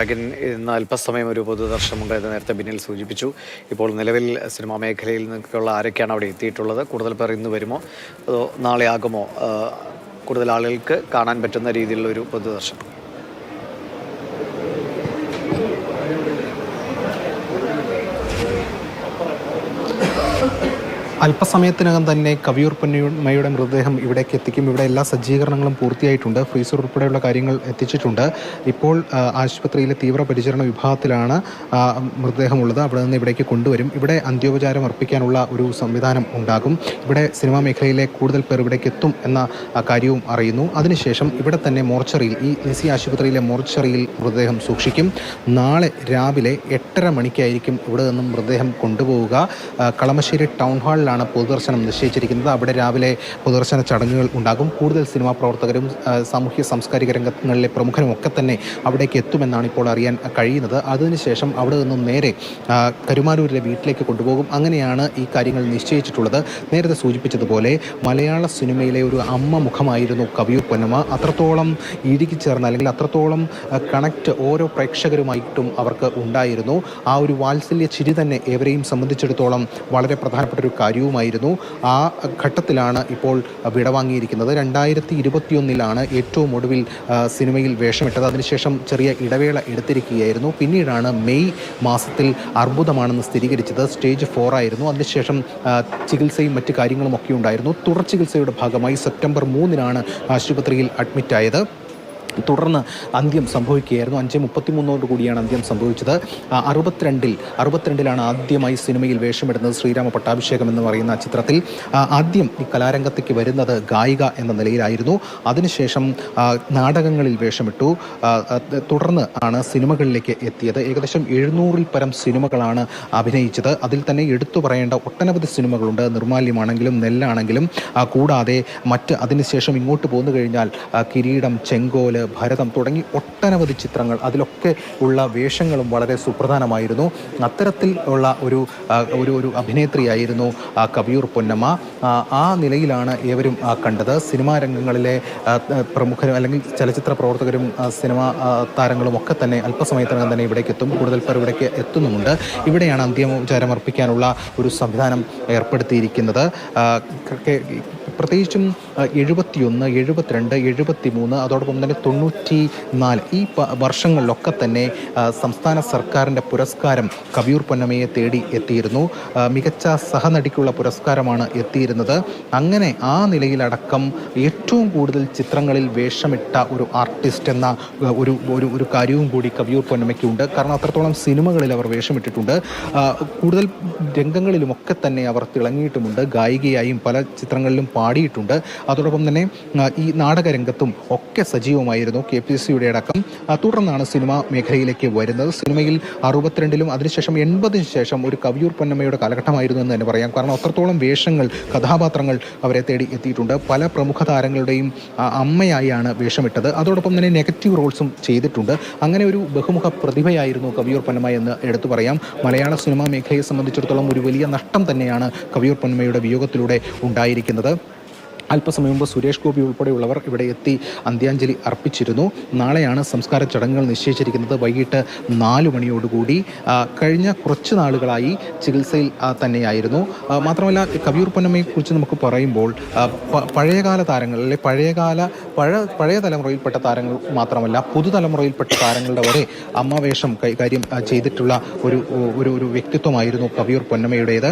ഇന്ന് അല്പസമയം ഒരു പൊതുദർശനമുണ്ടായത് നേരത്തെ ബിന്നിൽ സൂചിപ്പിച്ചു. ഇപ്പോൾ നിലവിൽ സിനിമാ മേഖലയിൽ നിന്നൊക്കെയുള്ള ആരൊക്കെയാണ് അവിടെ എത്തിയിട്ടുള്ളത്? കൂടുതൽ പേർ ഇന്ന് വരുമോ അതോ നാളെ ആകുമോ കൂടുതൽ ആളുകൾക്ക് കാണാൻ പറ്റുന്ന രീതിയിലുള്ള ഒരു പൊതുദർശനം? അല്പസമയത്തിനകം തന്നെ കവിയൂർ പൊന്നമ്മയുടെ മൃതദേഹം ഇവിടേക്ക് എത്തിക്കും. ഇവിടെ എല്ലാ സജ്ജീകരണങ്ങളും പൂർത്തിയായിട്ടുണ്ട്. ഫ്രീസർ ഉൾപ്പെടെയുള്ള കാര്യങ്ങൾ എത്തിച്ചിട്ടുണ്ട്. ഇപ്പോൾ ആശുപത്രിയിലെ തീവ്രപരിചരണ വിഭാഗത്തിലാണ് മൃതദേഹമുള്ളത്. അവിടെ നിന്ന് ഇവിടേക്ക് കൊണ്ടുവരും. ഇവിടെ അന്ത്യോപചാരം അർപ്പിക്കാനുള്ള ഒരു സംവിധാനം ഉണ്ടാകും. ഇവിടെ സിനിമാ മേഖലയിലെ കൂടുതൽ പേർ ഇവിടേക്ക് എത്തും എന്ന കാര്യവും അറിയുന്നു. അതിനുശേഷം ഇവിടെ തന്നെ മോർച്ചറിയിൽ, ഈ എസി ആശുപത്രിയിലെ മോർച്ചറിയിൽ മൃതദേഹം സൂക്ഷിക്കും. നാളെ രാവിലെ 8:30 മണിക്കായിരിക്കും ഇവിടെ നിന്നും മൃതദേഹം കൊണ്ടുപോവുക. കളമശ്ശേരി ടൗൺ ഹാളിൽ പൊതുദർശനം നിശ്ചയിച്ചിരിക്കുന്നത്. അവിടെ രാവിലെ പൊതുദർശന ചടങ്ങുകൾ ഉണ്ടാകും. കൂടുതൽ സിനിമാ പ്രവർത്തകരും സാമൂഹ്യ സാംസ്കാരിക രംഗങ്ങളിലെ പ്രമുഖരും ഒക്കെ തന്നെ അവിടേക്ക് എത്തുമെന്നാണ് ഇപ്പോൾ അറിയാൻ കഴിയുന്നത്. അതിനുശേഷം അവിടെ നിന്നും നേരെ കരുമാലൂരിലെ വീട്ടിലേക്ക് കൊണ്ടുപോകും. അങ്ങനെയാണ് ഈ കാര്യങ്ങൾ നിശ്ചയിച്ചിട്ടുള്ളത്. നേരത്തെ സൂചിപ്പിച്ചതുപോലെ മലയാള സിനിമയിലെ ഒരു അമ്മ മുഖമായിരുന്നു കവിയൂർ പൊന്നമ്മ. അത്രത്തോളം ഇഴുകിച്ചേർന്ന, അല്ലെങ്കിൽ അത്രത്തോളം കണക്റ്റ് ഓരോ പ്രേക്ഷകരുമായിട്ടും അവർക്ക് ഉണ്ടായിരുന്നു. ആ ഒരു വാത്സല്യ ചിരി തന്നെ ഏവരെയും സംബന്ധിച്ചിടത്തോളം വളരെ പ്രധാനപ്പെട്ട ഒരു കാര്യവുമായിരുന്നു. ആ ഘട്ടത്തിലാണ് ഇപ്പോൾ വിടവാങ്ങിയിരിക്കുന്നത്. 2021 ഏറ്റവും ഒടുവിൽ സിനിമയിൽ വേഷമിട്ടത്. അതിനുശേഷം ചെറിയ ഇടവേള എടുത്തിരിക്കുകയായിരുന്നു. പിന്നീടാണ് മെയ് മാസത്തിൽ അർബുദമാണെന്ന് സ്ഥിരീകരിച്ചത്. സ്റ്റേജ് 4 ആയിരുന്നു. അതിനുശേഷം ചികിത്സയും മറ്റു കാര്യങ്ങളും ഒക്കെ ഉണ്ടായിരുന്നു. തുടർ ചികിത്സയുടെ ഭാഗമായി സെപ്റ്റംബർ 3 ആശുപത്രിയിൽ അഡ്മിറ്റായത്. തുടർന്ന് അന്ത്യം സംഭവിക്കുകയായിരുന്നു. 5:33 കൂടിയാണ് അന്ത്യം സംഭവിച്ചത്. 62-ലാണ് ആദ്യമായി സിനിമയിൽ വേഷമിടുന്നത്. ശ്രീരാമ പട്ടാഭിഷേകം എന്ന് പറയുന്ന ചിത്രത്തിൽ ആദ്യം ഈ കലാരംഗത്തേക്ക് വരുന്നത് ഗായിക എന്ന നിലയിലായിരുന്നു. അതിനുശേഷം നാടകങ്ങളിൽ വേഷമിട്ടു. തുടർന്ന് ആണ് സിനിമകളിലേക്ക് എത്തിയത്. ഏകദേശം 700-ൽ പരം സിനിമകളാണ് അഭിനയിച്ചത്. അതിൽ തന്നെ എടുത്തു പറയേണ്ട ഒട്ടനവധി സിനിമകളുണ്ട്. നിർമാല്യമാണെങ്കിലും നെല്ലാണെങ്കിലും കൂടാതെ മറ്റ് അതിനുശേഷം ഇങ്ങോട്ട് പോന്നു കഴിഞ്ഞാൽ കിരീടം, ചെങ്കോല്, ഭരതം തുടങ്ങി ഒട്ടനവധി ചിത്രങ്ങൾ, അതിലൊക്കെ ഉള്ള വേഷങ്ങളും വളരെ സുപ്രധാനമായിരുന്നു. അത്തരത്തിൽ ഉള്ള ഒരു അഭിനേത്രിയായിരുന്നു കവിയൂർ പൊന്നമ്മ. ആ നിലയിലാണ് ഏവരും കണ്ടത്. സിനിമാ രംഗങ്ങളിലെ പ്രമുഖരും അല്ലെങ്കിൽ ചലച്ചിത്ര പ്രവർത്തകരും സിനിമാ താരങ്ങളും ഒക്കെ തന്നെ അല്പസമയത്തിനകം തന്നെ ഇവിടേക്ക് എത്തും. കൂടുതൽ പേർ ഇവിടേക്ക് എത്തുന്നുമുണ്ട്. ഇവിടെയാണ് അന്ത്യോപചാരം അർപ്പിക്കാനുള്ള ഒരു സംവിധാനം ഏർപ്പെടുത്തിയിരിക്കുന്നത്. പ്രത്യേകിച്ചും 71, 72, 73, അതോടൊപ്പം തന്നെ 94 ഈ വർഷങ്ങളിലൊക്കെ തന്നെ സംസ്ഥാന സർക്കാരിൻ്റെ പുരസ്കാരം കവിയൂർ പൊന്നമ്മയെ തേടി എത്തിയിരുന്നു. മികച്ച സഹനടിക്കുള്ള പുരസ്കാരമാണ് എത്തിയിരുന്നത്. അങ്ങനെ ആ നിലയിലടക്കം ഏറ്റവും കൂടുതൽ ചിത്രങ്ങളിൽ വേഷമിട്ട ഒരു ആർട്ടിസ്റ്റ് എന്ന ഒരു കാര്യവും കൂടി കവിയൂർ പൊന്നമ്മയ്ക്കുണ്ട്. കാരണം അത്രത്തോളം സിനിമകളിൽ അവർ വേഷമിട്ടിട്ടുണ്ട്. കൂടുതൽ രംഗങ്ങളിലുമൊക്കെ തന്നെ അവർ തിളങ്ങിയിട്ടുമുണ്ട്. ഗായികയായും പല ചിത്രങ്ങളിലും പാടിയിട്ടുണ്ട്. അതോടൊപ്പം തന്നെ ഈ നാടകരംഗത്തും ഒക്കെ സജീവമായിരുന്നു. KPSCയുടെ അടക്കം. തുടർന്നാണ് സിനിമാ മേഖലയിലേക്ക് വരുന്നത്. സിനിമയിൽ 62-ലും അതിനുശേഷം 80-ന് ശേഷം ഒരു കവിയൂർ പൊന്നമ്മയുടെ കാലഘട്ടമായിരുന്നു എന്ന് തന്നെ പറയാം. കാരണം അത്രത്തോളം വേഷങ്ങൾ, കഥാപാത്രങ്ങൾ അവരെ തേടി എത്തിയിട്ടുണ്ട്. പല പ്രമുഖ താരങ്ങളുടെയും അമ്മയായാണ് വേഷമിട്ടത്. അതോടൊപ്പം തന്നെ നെഗറ്റീവ് റോൾസും ചെയ്തിട്ടുണ്ട്. അങ്ങനെ ഒരു ബഹുമുഖ പ്രതിഭയായിരുന്നു കവിയൂർ പൊന്നമ്മ എന്ന് എടുത്തു പറയാം. മലയാള സിനിമാ മേഖലയെ സംബന്ധിച്ചിടത്തോളം ഒരു വലിയ നഷ്ടം തന്നെയാണ് കവിയൂർ പൊന്നമ്മയുടെ വിയോഗത്തിലൂടെ ഉണ്ടായിരിക്കുന്നത്. അല്പസമയം മുമ്പ് സുരേഷ് ഗോപി ഉൾപ്പെടെയുള്ളവർ ഇവിടെ എത്തി അന്ത്യാഞ്ജലി അർപ്പിച്ചിരുന്നു. നാളെയാണ് സംസ്കാര ചടങ്ങുകൾ നിശ്ചയിച്ചിരിക്കുന്നത്. വൈകിട്ട് 4 മണിയോടുകൂടി. കഴിഞ്ഞ കുറച്ച് നാളുകളായി ചികിത്സയിൽ തന്നെയായിരുന്നു. മാത്രമല്ല കവിയൂർ പൊന്നമ്മയെക്കുറിച്ച് നമുക്ക് പറയുമ്പോൾ പഴയകാല താരങ്ങൾ, അല്ലെ പഴയ തലമുറയിൽപ്പെട്ട താരങ്ങൾ മാത്രമല്ല പുതുതലമുറയിൽപ്പെട്ട താരങ്ങളുടെ വരെ അമ്മവേഷം കൈകാര്യം ചെയ്തിട്ടുള്ള ഒരു വ്യക്തിത്വമായിരുന്നു കവിയൂർ പൊന്നമ്മയുടേത്.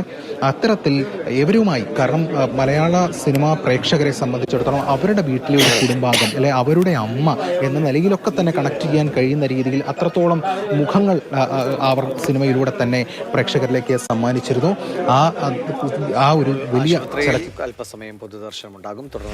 അത്തരത്തിൽ എവരുമായി, കാരണം മലയാള സിനിമാ പ്രേക്ഷകരെ സംബന്ധിച്ചിടത്തോളം അവരുടെ വീട്ടിലെ ഒരു കുടുംബാംഗം, അല്ലെ അവരുടെ അമ്മ എന്ന നിലയിലൊക്കെ തന്നെ കണക്ട് ചെയ്യാൻ കഴിയുന്ന രീതിയിൽ അത്രത്തോളം മുഖങ്ങൾ അവർ സിനിമയിലൂടെ തന്നെ പ്രേക്ഷകരിലേക്ക് സമ്മാനിച്ചിരുന്നു. ആ ഒരു വലിയ അല്പസമയം പൊതുദർശനം ഉണ്ടാകും. തുടർന്ന്